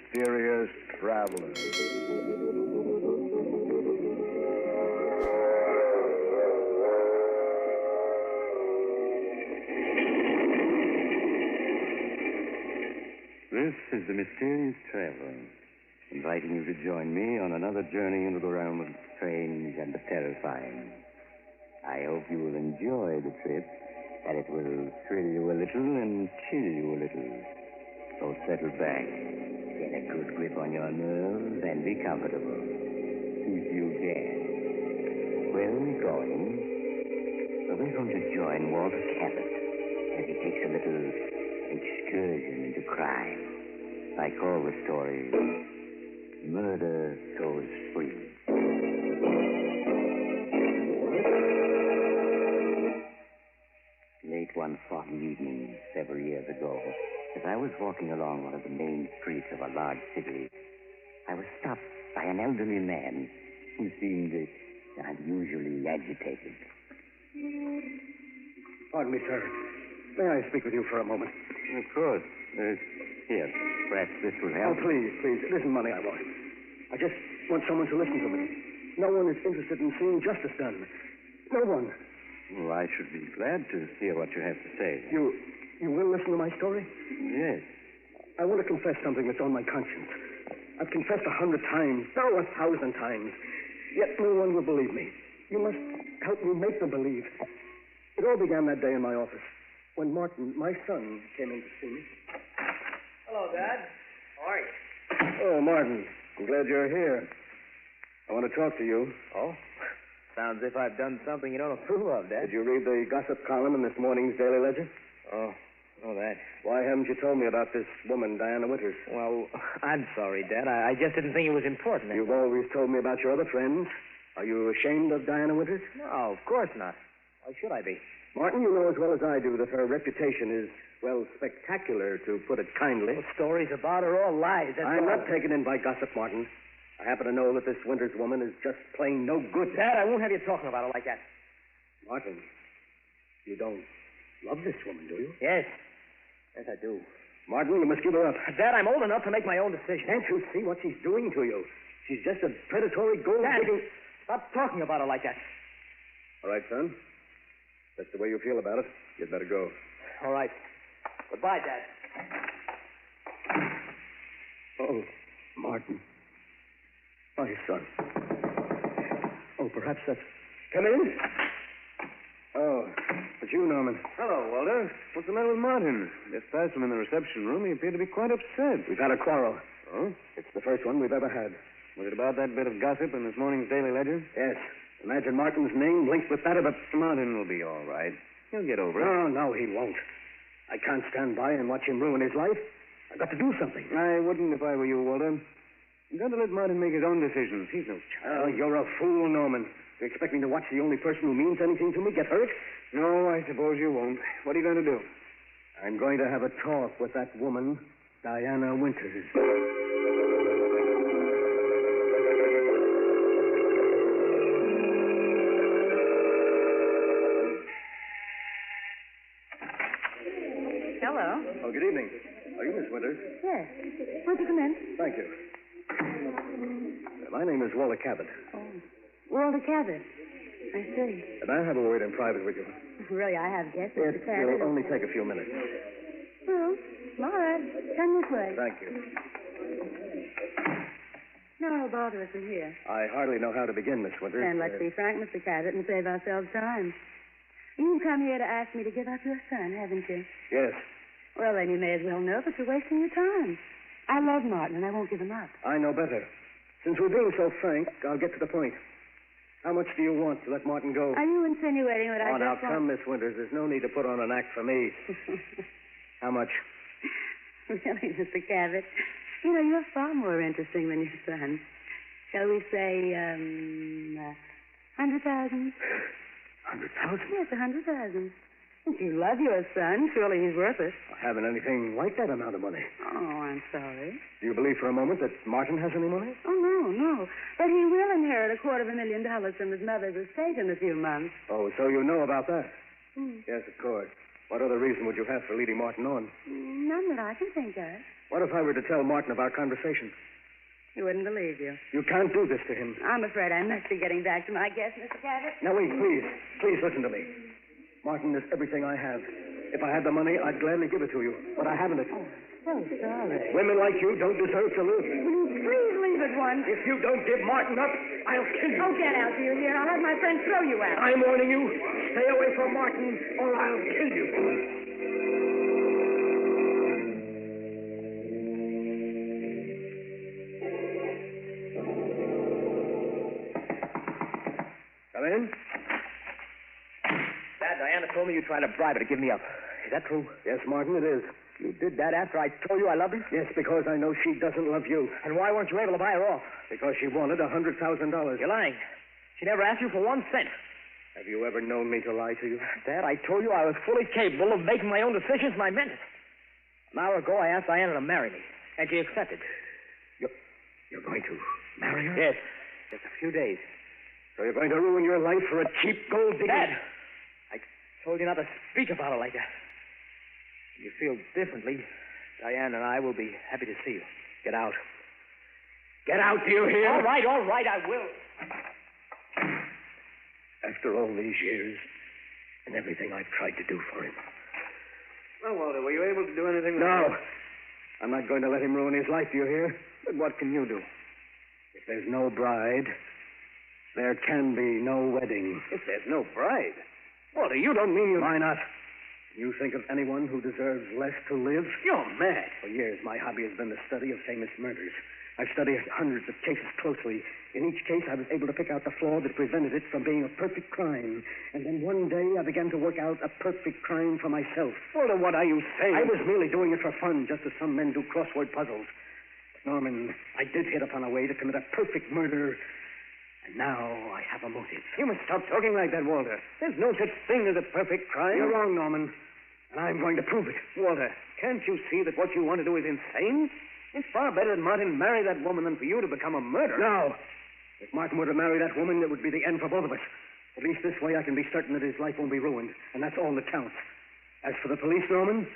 mysterious traveler. This is the Mysterious Traveler, inviting you to join me on another journey into the realm of the strange and the terrifying. I hope you will enjoy the trip, and it will thrill you a little and chill you a little. So settle back, get a good grip on your nerves, and be comfortable, if you can. Where are we going? Well, we're going to join Walter Cabot as he takes a little excursion into crime. I call the story Murder Goes Free. Late one foggy evening, several years ago, as I was walking along one of the main streets of a large city, I was stopped by an elderly man who seemed unusually agitated. Pardon me, sir. May I speak with you for a moment? Of course. Here, perhaps this will help. Oh, please. It isn't money I want. I just want someone to listen to me. No one is interested in seeing justice done. No one. Well, I should be glad to hear what you have to say. You will listen to my story? Yes. I want to confess something that's on my conscience. I've confessed 100 times, no, 1,000 times. Yet no one will believe me. You must help me make them believe. It all began that day in my office when Martin, my son, came in to see me. Hello, Dad. How are you? Oh, Martin, I'm glad you're here. I want to talk to you. Oh? Sounds as if I've done something you don't approve of, Dad. Did you read the gossip column in this morning's Daily Ledger? Oh, that. Why haven't you told me about this woman, Diana Winters? Well, I'm sorry, Dad. I just didn't think it was important. You've always told me about your other friends. Are you ashamed of Diana Winters? No, of course not. Why should I be? Martin, you know as well as I do that her reputation is, well, spectacular, to put it kindly. Well, stories about her all lies. I'm not taken in by gossip, Martin. I happen to know that this Winters woman is just plain no good. Dad, I won't have you talking about her like that. Martin, you don't love this woman, do you? Yes. Yes, I do. Martin, you must give her up. Dad, I'm old enough to make my own decision. Can't you see what she's doing to you? She's just a predatory gold-digging... Stop talking about her like that. All right, son. That's the way you feel about it. You'd better go. All right. Goodbye, Dad. Oh, Martin. My son. Oh, perhaps that's... Come in. Oh, it's you, Norman. Hello, Walter. What's the matter with Martin? Just past him in the reception room. He appeared to be quite upset. We've had a quarrel. Oh? It's the first one we've ever had. Was it about that bit of gossip in this morning's Daily Ledger? Yes. Imagine Martin's name linked with that of a... Martin will be all right. He'll get over it. No, he won't. I can't stand by and watch him ruin his life. I've got to do something. I wouldn't if I were you, Walter. You've got to let Martin make his own decisions. He's no child. Oh, you're a fool, Norman. You expect me to watch the only person who means anything to me get hurt? No, I suppose you won't. What are you going to do? I'm going to have a talk with that woman, Diana Winters. Hello. Oh, good evening. Are you Miss Winters? Yes. Won't you come in? Thank you. My name is Walter Cabot. Oh. Walter Cabot. I see. And I have a word in private with you. Really, I have guessed, It Mr. Cabot. will only take a few minutes. Well, all right. Come this way. Thank you. No, I'll bother us in here. I hardly know how to begin, Miss Winters. And let's be frank, Mr. Cabot, and save ourselves time. You've come here to ask me to give up your son, haven't you? Yes. Well, then you may as well know that you're wasting your time. I love Martin, and I won't give him up. I know better. Since we're being so frank, I'll get to the point. How much do you want to let Martin go? Are you insinuating that I Oh, now, just want... come, Miss Winters. There's no need to put on an act for me. How much? Really, Mr. Cabot, you know, you're far more interesting than your son. Shall we say, 100,000? 100,000? Yes, 100,000. If you love your son, surely he's worth it. I haven't anything like that amount of money. Oh, I'm sorry. Do you believe for a moment that Martin has any money? Oh, no. But he will inherit $250,000 from his mother's estate in a few months. Oh, so you know about that? Hmm. Yes, of course. What other reason would you have for leading Martin on? None that I can think of. What if I were to tell Martin of our conversation? He wouldn't believe you. You can't do this to him. I'm afraid I must be getting back to my guest, Mr. Cabot. Now, wait, please. Please listen to me. Martin is everything I have. If I had the money, I'd gladly give it to you. But I haven't it. Oh, so sorry. Women like you don't deserve to live. Will you please leave at once? If you don't give Martin up, I'll kill you. Oh, get out, do you hear? I'll have my friend throw you out. I'm warning you. Stay away from Martin, or I'll kill you. Come in. Dad, Diana told me you tried to bribe her to give me up. Is that true? Yes, Martin, it is. You did that after I told you I loved her? Yes, because I know she doesn't love you. And why weren't you able to buy her off? Because she wanted $100,000. You're lying. She never asked you for 1 cent. Have you ever known me to lie to you? Dad, I told you I was fully capable of making my own decisions, and I meant it. An hour ago, I asked Diana to marry me, and she accepted. You're going to marry her? Yes. Just a few days. So you're going to ruin your life for a cheap gold digger? Dad, I told you not to speak about her like that. If you feel differently, Diane and I will be happy to see you. Get out. Get out, do you hear? All right, I will. After all these years and everything I've tried to do for him. Well, Walter, were you able to do anything? No. I'm not going to let him ruin his life, do you hear? But what can you do? If there's no bride, there can be no wedding. If there's no bride. Walter, you don't mean you... Why not? You think of anyone who deserves less to live? You're mad. For years, my hobby has been the study of famous murders. I've studied hundreds of cases closely. In each case, I was able to pick out the flaw that prevented it from being a perfect crime. And then one day, I began to work out a perfect crime for myself. Walter, what are you saying? I was merely doing it for fun, just as some men do crossword puzzles. But, Norman, I did hit upon a way to commit a perfect murder. And now I have a motive. You must stop talking like that, Walter. There's no such thing as a perfect crime. You're wrong, Norman. And I'm going to prove it. Walter, can't you see that what you want to do is insane? It's far better that Martin marry that woman than for you to become a murderer. No. If Martin were to marry that woman, it would be the end for both of us. At least this way I can be certain that his life won't be ruined. And that's all that counts. As for the police, Norman,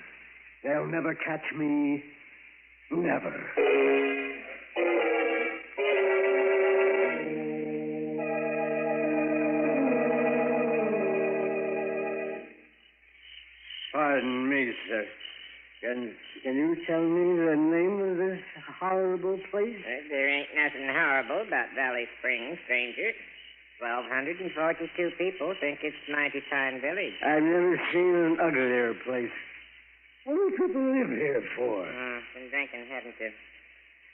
they'll never catch me. Never. Pardon me, sir. Can you tell me the name of this horrible place? There ain't nothing horrible about Valley Springs, stranger. 1,242 people think it's a mighty fine village. I've never seen an uglier place. What do people live here for? Been drinking, haven't you?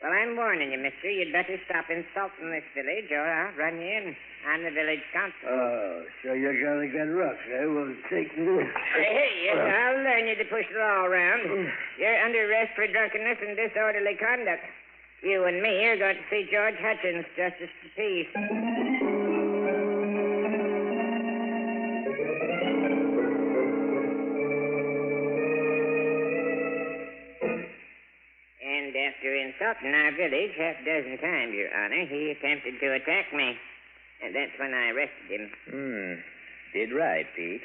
Well, I'm warning you, mister. You'd better stop insulting this village, or I'll run you in. I'm the village constable. Oh, so you're gonna get rough, eh? Well, take this. Hey, I'll learn you to push the law around. You're under arrest for drunkenness and disorderly conduct. You and me are going to see George Hutchins, Justice of the Peace. And after insulting our village half a dozen times, Your Honor, he attempted to attack me. And that's when I arrested him. Did right, Pete.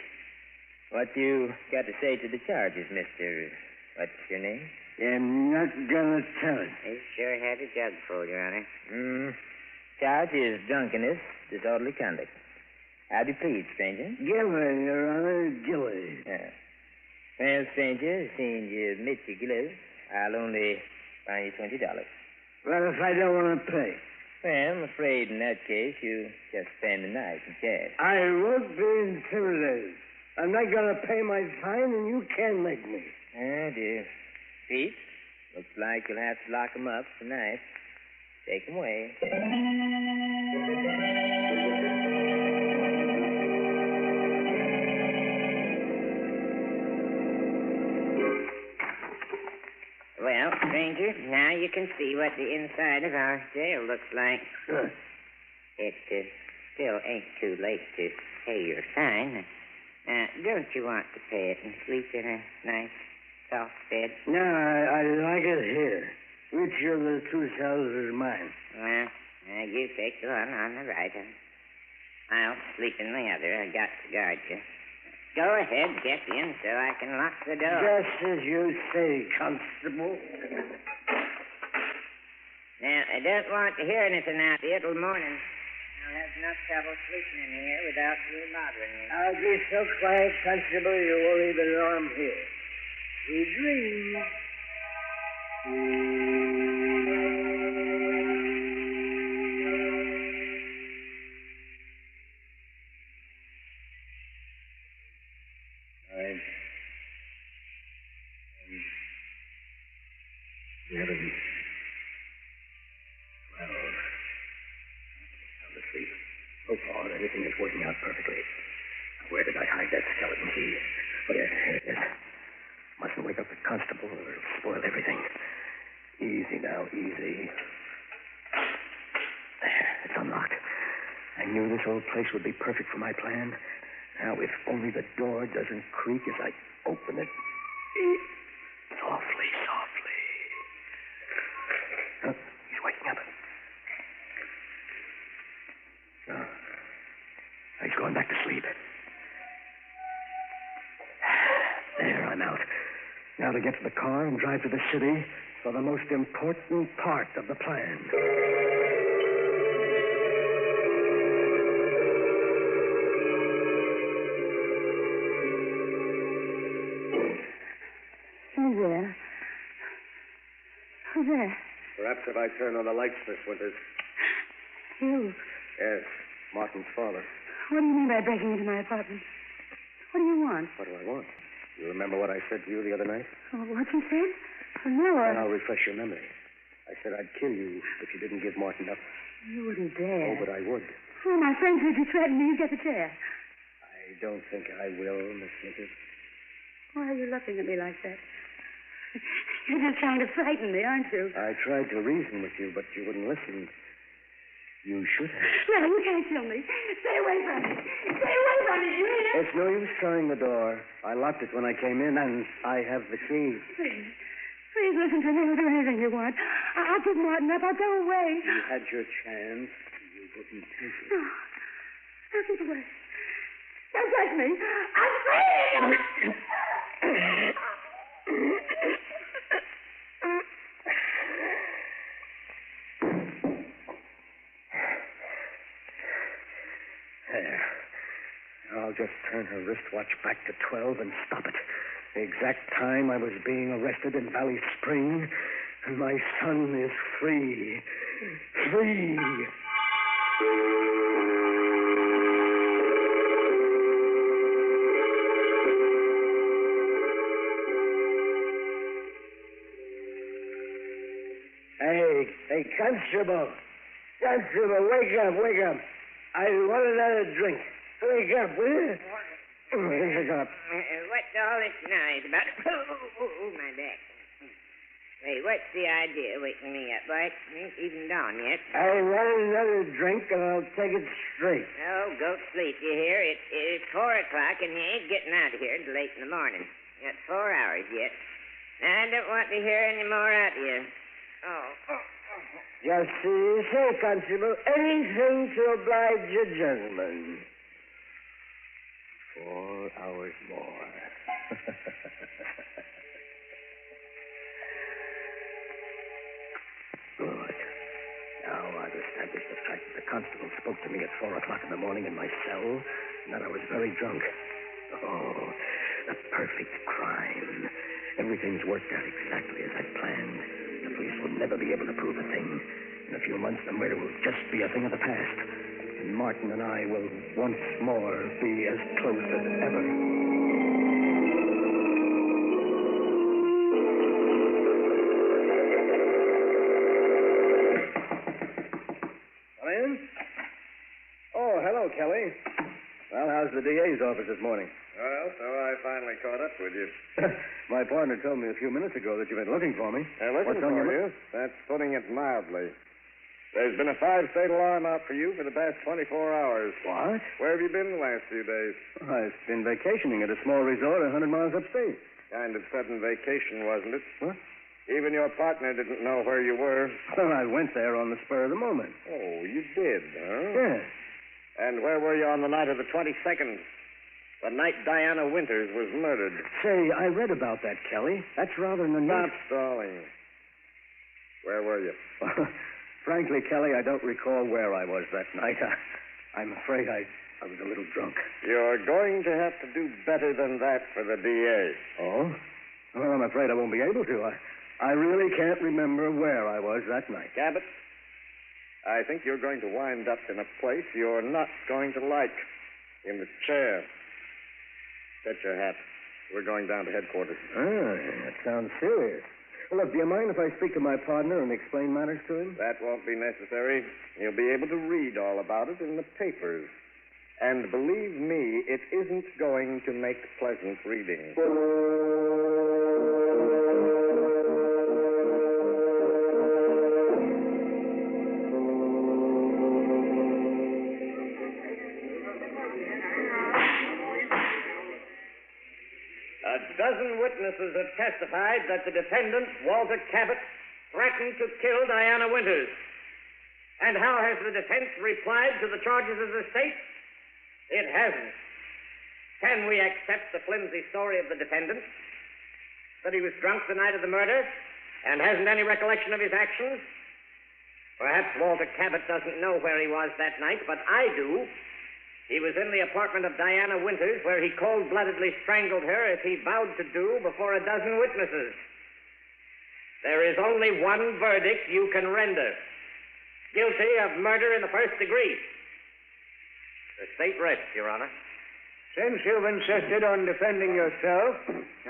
What you got to say to the charges, mister... What's your name? I'm not gonna tell it. He sure had a jug full, Your Honor. Charge is drunkenness, disorderly conduct. How do you plead, stranger? Gilly, Your Honor, Gilly. Yeah. Well, stranger, seeing you admit your guilt, I'll only fine you $20. Well, if I don't want to pay? Well, I'm afraid in that case you just spend the night in cash. I won't be intimidated. I'm not gonna pay my fine, and you can't make me. Oh, dear. Pete, looks like you'll have to lock him up tonight. Take him away. Well, stranger, now you can see what the inside of our jail looks like. Good. It still ain't too late to pay your fine. Don't you want to pay it and sleep in a nice, soft bed? No, I like it here. Which of the two cells is mine? Well, you take the one on the right. I'll sleep in the other. I got to guard you. Go ahead, get in so I can lock the door. Just as you say, Constable. I don't want to hear anything out here till morning. I'll have enough trouble sleeping in here without you bothering me. I'll be so quiet, Constable, you won't even know I'm here. We dream. So far, everything is working out perfectly. Where did I hide that skeleton key? Oh, yes, here it is. Mustn't wake up the constable or it'll spoil everything. Easy now, easy. There, it's unlocked. I knew this old place would be perfect for my plan. Now, if only the door doesn't creak as I open it. Softly, softly. Oh, he's waking up. No. He's going back to sleep. There, I'm out. Now to get to the car and drive to the city for the most important part of the plan. Who's there? Who's there? Perhaps if I turn on the lights, Miss Winters. You. Yes, Martin's father. What do you mean by breaking into my apartment? What do you want? What do I want? You remember what I said to you the other night? Oh, what you said? Oh, no, And I'll refresh your memory. I said I'd kill you if you didn't give Martin up. You wouldn't dare. Oh, but I would. Oh, my friends heard you threaten me. You get the chair. I don't think I will, Miss Winters. Why are you looking at me like that? You're just trying to frighten me, aren't you? I tried to reason with you, but you wouldn't listen. You should have. No, you can't kill me. Stay away from me. Stay away from me, you hear? It's no use trying the door. I locked it when I came in, and I have the key. Please. Please listen to me. I'll do anything you want. I'll give Martin up. I'll go away. You had your chance. You wouldn't take it. No. No, keep away. Don't touch me. I'm free. There. I'll just turn her wristwatch back to 12 and stop it. The exact time I was being arrested in Valley Spring, and my son is free. Free. Hey, Constable. Constable, wake up, wake up. I want another drink. Wake up, will you? Wake up. What's all this noise about? Oh, my back. Hey, what's the idea waking me up, boy? It ain't even dawn yet. I want another drink, and I'll take it straight. Oh, go to sleep, you hear? It's 4 o'clock, and you ain't getting out of here until late in the morning. You got 4 hours yet. I don't want to hear any more out of you. Oh. Just as you say, Constable. Anything to oblige a gentleman. 4 hours more. Good. Now I've established the fact that the constable spoke to me at 4 o'clock in the morning in my cell, and that I was very drunk. Oh, the perfect crime. Everything's worked out exactly as I planned. The police will never be able to prove a thing. In a few months, the murder will just be a thing of the past. And Martin and I will once more be as close as ever. Come in. Oh, hello, Kelly. Well, how's the DA's office this morning? Well, so I finally caught up with you. My partner told me a few minutes ago that you've been looking for me. Looking What's on for your you? That's putting it mildly. There's been a 5-state alarm out for you for the past 24 hours. What? Where have you been the last few days? I've been vacationing at a small resort 100 miles upstate. Kind of sudden vacation, wasn't it? What? Even your partner didn't know where you were. Well, I went there on the spur of the moment. Oh, you did, huh? Yes. And where were you on the night of the 22nd? The night Diana Winters was murdered. Say, I read about that, Kelly. That's rather an Stop stalling. Where were you? Frankly, Kelly, I don't recall where I was that night. I'm afraid I was a little drunk. You're going to have to do better than that for the DA. Oh? Well, I'm afraid I won't be able to. I really can't remember where I was that night. Cabot, I think you're going to wind up in a place you're not going to like. In the chair. Get your hat. We're going down to headquarters. That sounds serious. Well, look, do you mind if I speak to my partner and explain matters to him? That won't be necessary. You'll be able to read all about it in the papers. And believe me, it isn't going to make pleasant reading. A dozen witnesses have testified that the defendant, Walter Cabot, threatened to kill Diana Winters. And how has the defense replied to the charges of the state? It hasn't. Can we accept the flimsy story of the defendant? That he was drunk the night of the murder and hasn't any recollection of his actions? Perhaps Walter Cabot doesn't know where he was that night, but I do. He was in the apartment of Diana Winters, where he cold-bloodedly strangled her as he vowed to do before a dozen witnesses. There is only one verdict you can render. Guilty of murder in the first degree. The state rests, Your Honor. Since you've insisted on defending yourself,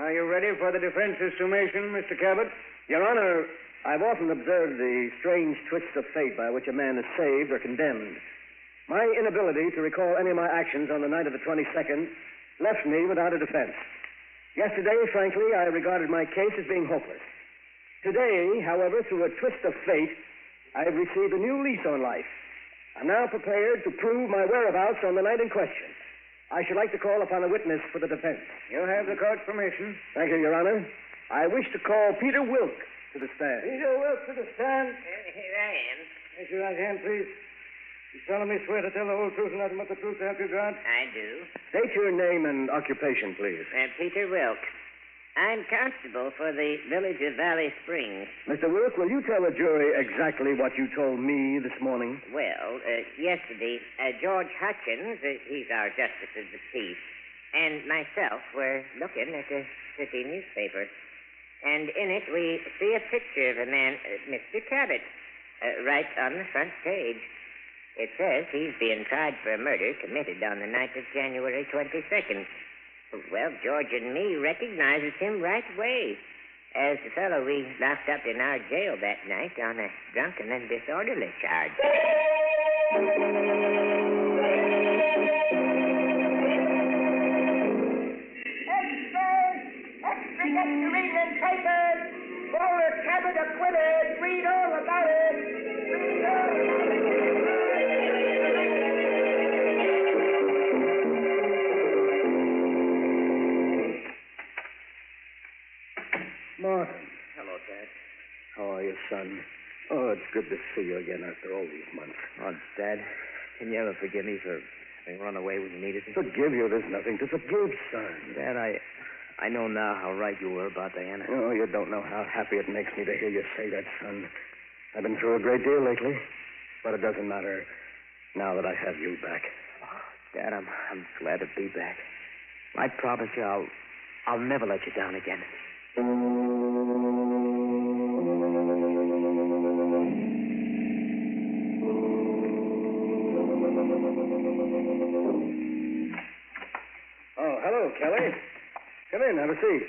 are you ready for the defense's summation, Mr. Cabot? Your Honor, I've often observed the strange twists of fate by which a man is saved or condemned. My inability to recall any of my actions on the night of the 22nd left me without a defense. Yesterday, frankly, I regarded my case as being hopeless. Today, however, through a twist of fate, I have received a new lease on life. I'm now prepared to prove my whereabouts on the night in question. I should like to call upon a witness for the defense. You have the court's permission. Thank you, Your Honor. I wish to call Peter Wilk to the stand. Peter Wilk to the stand. Here I am. Raise your right hand, please. You solemnly swear to tell the whole truth and nothing but the truth, have you, God? I do. State your name and occupation, please. Peter Wilk. I'm constable for the village of Valley Springs. Mr. Wilk, will you tell the jury exactly what you told me this morning? Well, yesterday, George Hutchins, he's our justice of the peace, and myself were looking at a city newspaper. And in it, we see a picture of a man, Mr. Cabot, right on the front page. It says he's being tried for a murder committed on the night of January 22nd. Well, George and me recognizes him right away as the fellow we locked up in our jail that night on a drunken and disorderly charge. Extra, get your evening papers. Walter Cabot acquitted. Read all about it. Read all about it. Martin. Hello, Dad. How are you, son? Oh, it's good to see you again after all these months. Oh, Dad, can you ever forgive me for having run away when you needed me? Forgive you? There's nothing to forgive, son. Dad, I know now how right you were about Diana. Oh, you don't know how happy it makes me to hear you say that, son. I've been through a great deal lately, but it doesn't matter now that I have you back. Oh, Dad, I'm glad to be back. I promise you I'll never let you down again. Oh, hello, Kelly. Come in, have a seat.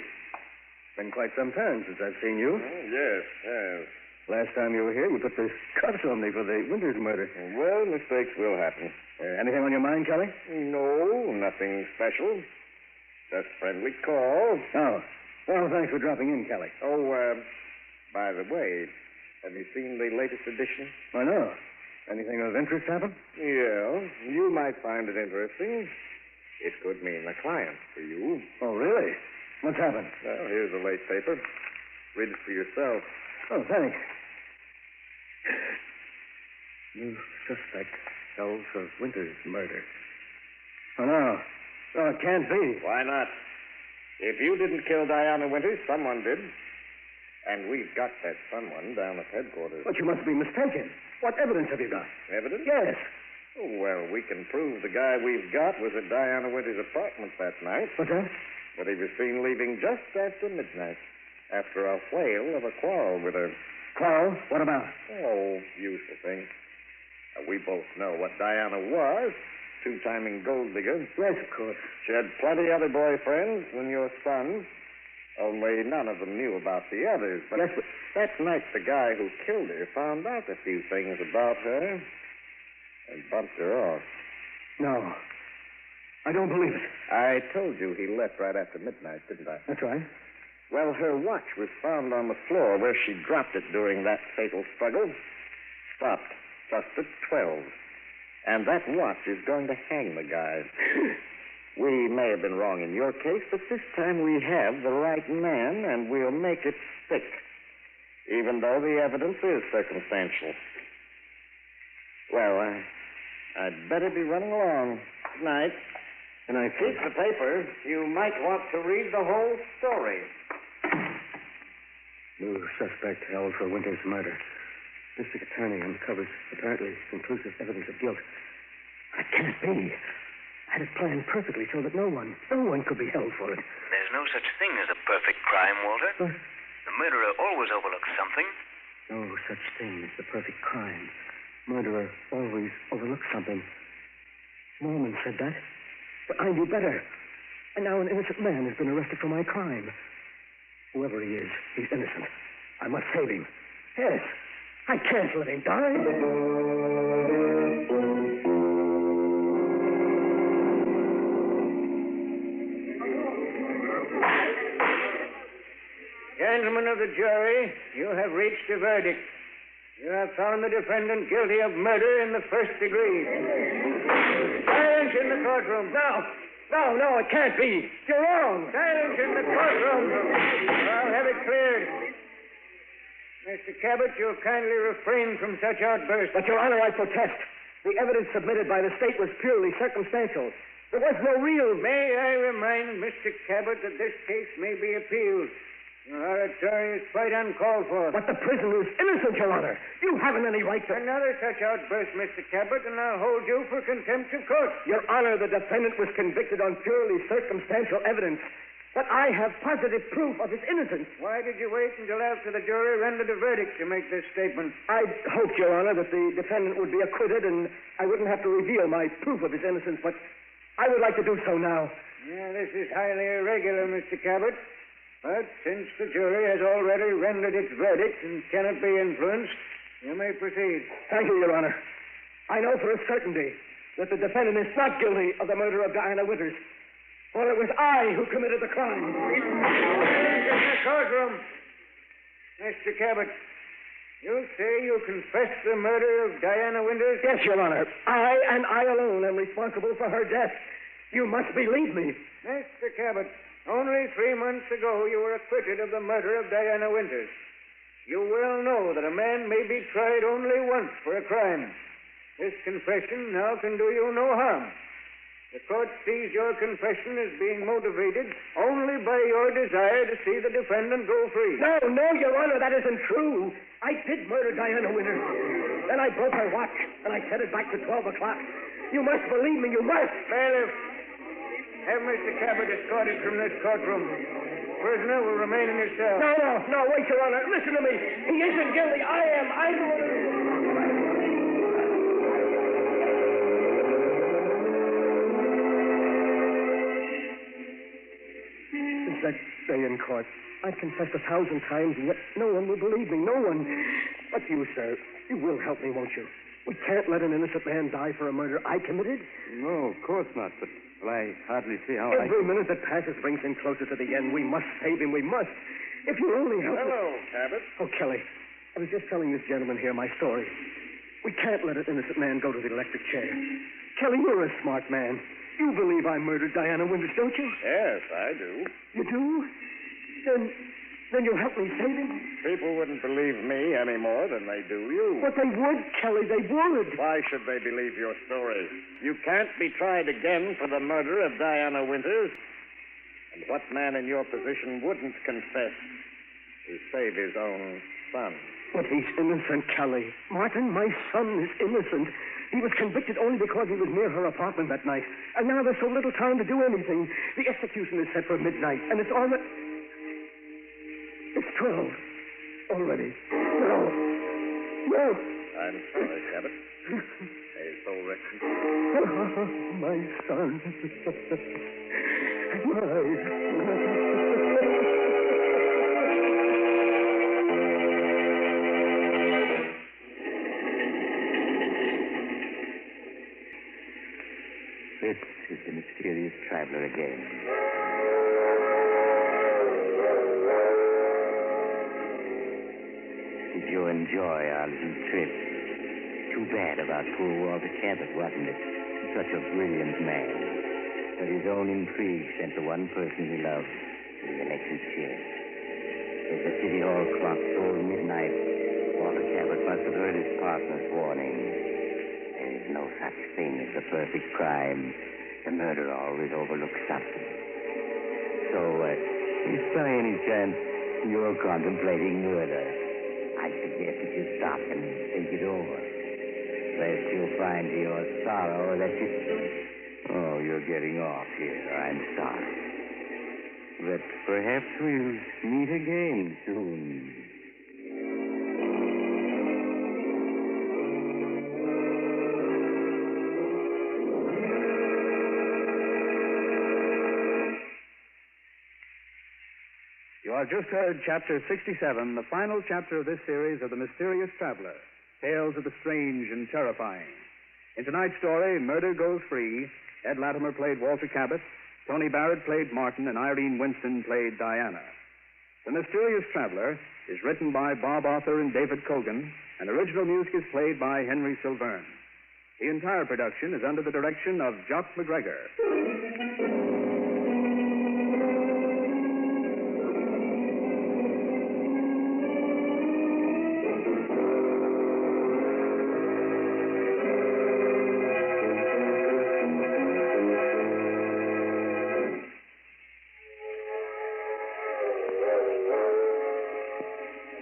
Been quite some time since I've seen you. Oh, yes. Last time you were here, you put the cuffs on me for the Winters murder. Well, mistakes will happen. Anything on your mind, Kelly? No, nothing special. Just friendly call. Oh. Well, thanks for dropping in, Kelly. Oh, by the way, have you seen the latest edition? I know. Anything of interest happen? Yeah, you might find it interesting. It could mean a client for you. Oh, really? What's happened? Well, here's the late paper. Read it for yourself. Oh, thanks. New suspect held for Winters' murder. Oh, no. Oh, it can't be. Why not? If you didn't kill Diana Winters, someone did. And we've got that someone down at headquarters. But you must be mistaken. What evidence have you got? Evidence? Yes. Oh, well, we can prove the guy we've got was at Diana Winter's apartment that night. What's that? But he was seen leaving just after midnight, after a whale of a quarrel with her. Quarrel? What about? Oh, usual thing. We both know what Diana was. Two-timing gold digger. Yes, of course. She had plenty other boyfriends than your son. Only none of them knew about the others. But Yes, but... that night, the guy who killed her found out a few things about her and bumped her off. No. I don't believe it. I told you he left right after midnight, didn't I? That's right. Well, her watch was found on the floor where she dropped it during that fatal struggle. Stopped just at 12. And that watch is going to hang the guy. We may have been wrong in your case, but this time we have the right man, and we'll make it stick, even though the evidence is circumstantial. Well, I'd better be running along. Good night. And I Keep the paper. You might want to read the whole story. New suspect held for Winter's murder. District Attorney uncovers apparently conclusive evidence of guilt. That can't be. I had it planned perfectly so that no one could be held for it. There's no such thing as a perfect crime, Walter. The murderer always overlooks something. No such thing as the perfect crime. Murderer always overlooks something. Norman said that. But I knew better. And now an innocent man has been arrested for my crime. Whoever he is, he's innocent. I must save him. Yes. I can't let him die. Gentlemen of the jury, you have reached a verdict. You have found the defendant guilty of murder in the first degree. Silence in the courtroom. No, it can't be. You're wrong. Silence in the courtroom. I'll have it cleared. Mr. Cabot, you'll kindly refrain from such outbursts. But, Your Honor, I protest. The evidence submitted by the state was purely circumstantial. There was no real... May I remind Mr. Cabot that this case may be appealed. Your oratory is quite uncalled for. But the prisoner is innocent, Your Honor. You haven't any right to... Another such outburst, Mr. Cabot, and I'll hold you for contempt of court. Your Honor, the defendant was convicted on purely circumstantial evidence. But I have positive proof of his innocence. Why did you wait until after the jury rendered a verdict to make this statement? I hoped, Your Honor, that the defendant would be acquitted and I wouldn't have to reveal my proof of his innocence, but I would like to do so now. Yeah, this is highly irregular, Mr. Cabot. But since the jury has already rendered its verdict and cannot be influenced, you may proceed. Thank you, Your Honor. I know for a certainty that the defendant is not guilty of the murder of Diana Winters. For it was I who committed the crime. In the courtroom. Mr. Cabot, you say you confessed the murder of Diana Winters? Yes, Your Honor. I and I alone am responsible for her death. You must believe me. Mr. Cabot, only 3 months ago you were acquitted of the murder of Diana Winters. You well know that a man may be tried only once for a crime. This confession now can do you no harm. The court sees your confession as being motivated only by your desire to see the defendant go free. No, Your Honor, that isn't true. I did murder Diana Winters. Then I broke her watch, and I set it back to 12 o'clock. You must believe me, you must. Bailiff, have Mr. Cabot escorted from this courtroom. Prisoner will remain in his cell. No, wait, Your Honor. Listen to me. He isn't guilty. I am. I'm the one. Since that day in court, I've confessed 1,000 times, and yet no one will believe me. No one. But you, sir, you will help me, won't you? We can't let an innocent man die for a murder I committed. No, of course not, but I hardly see how Every minute that passes brings him closer to the end. We must save him. We must. If you only help Hello, Cabot. Oh, Kelly, I was just telling this gentleman here my story. We can't let an innocent man go to the electric chair. Kelly, you're a smart man. You believe I murdered Diana Winters, don't you? Yes, I do. You do? Then you'll help me save him? People wouldn't believe me any more than they do you. But they would, Kelly, they would. Why should they believe your story? You can't be tried again for the murder of Diana Winters. And what man in your position wouldn't confess? to save his own son. But he's innocent, Kelly. Martin, my son is innocent. He was convicted only because he was near her apartment that night. And now there's so little time to do anything. The execution is set for midnight, and it's already... It's 12 already. No. No. I'm sorry, Cabot. May his soul rest in peace. Oh, my son. This is the mysterious traveler again. Did you enjoy our little trip? Too bad about poor Walter Cabot, wasn't it? Such a brilliant man. But his own intrigue sent the one person he loved to the electric chair. As the city hall clock tolled midnight, Walter Cabot must have heard his partner's warning. There is no such thing as a perfect crime. The murderer always overlooks something. So, if by any chance you're contemplating murder, I suggest that you stop and think it over. Lest you'll find to your sorrow that you... Oh, you're getting off here. I'm sorry. But perhaps we'll meet again soon. You have just heard Chapter 67, the final chapter of this series of The Mysterious Traveler, Tales of the Strange and Terrifying. In tonight's story, Murder Goes Free, Ed Latimer played Walter Cabot, Tony Barrett played Martin, and Irene Winston played Diana. The Mysterious Traveler is written by Bob Arthur and David Cogan, and original music is played by Henry Silverne. The entire production is under the direction of Jock McGregor.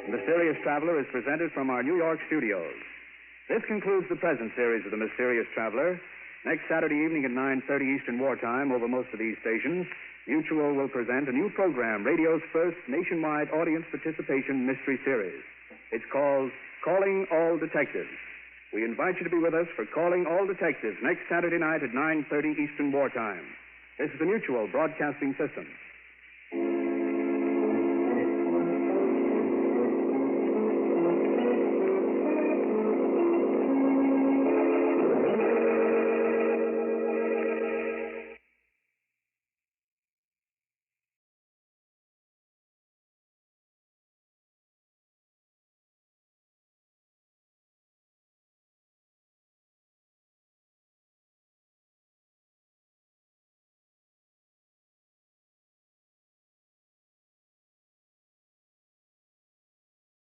The Mysterious Traveler is presented from our New York studios. This concludes the present series of The Mysterious Traveler. Next Saturday evening at 9:30 Eastern Wartime over most of these stations, Mutual will present a new program, radio's first nationwide audience participation mystery series. It's called Calling All Detectives. We invite you to be with us for Calling All Detectives next Saturday night at 9:30 Eastern Wartime. This is the Mutual Broadcasting System.